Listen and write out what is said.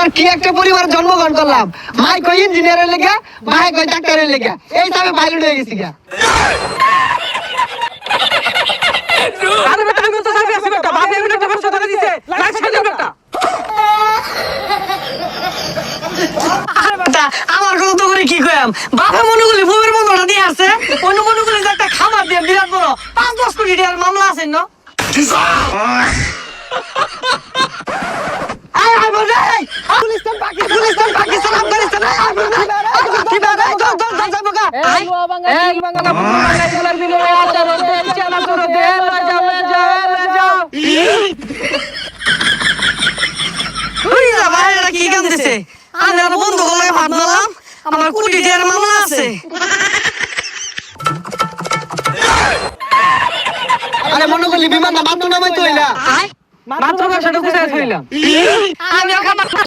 আবার কি একটা পরিবার জন্মগ্রহণ করলাম, মাই কই ইঞ্জিনিয়ারের লেগে, মাই কই ডাক্তারের লেগে, এই হিসাবে পাইলট হয়ে গেছি গা। আরে বেটা আমি তো সাথে আছি বেটা, বাপে এমন একটা কথা কথা দিছে, লাইট ছেড়ে দাও বেটা। আরে বেটা আমার কথা তো করে কি কইম, বাপে মনুগুলি ফুবের বন্ধটা দিয়ে আছে, অন্য মনুগুলি যে একটা খাবার দিয়ে বিরাট বড় 5-10 কোটি টাকার মামলা আছে না। আয় আয় বলে পাকিস্তান পাকিস্তান আফগানিস্তান কি বারে দল যাবো গা। এই বাংলা বাংলা এগুলার দিলে আচার দে চালা তোর দে লে যাও ওই না ভাই এটা কি কাম দিছে, আমি আর বন্ধু করে ভাত দিলাম, আমার কোটি টাকার মামলা আছে। আরে মনে করলি বিমান না মাত্র নামাই তো হইলা, মাত্র ভাষাটা কোথায় থইলাম আমি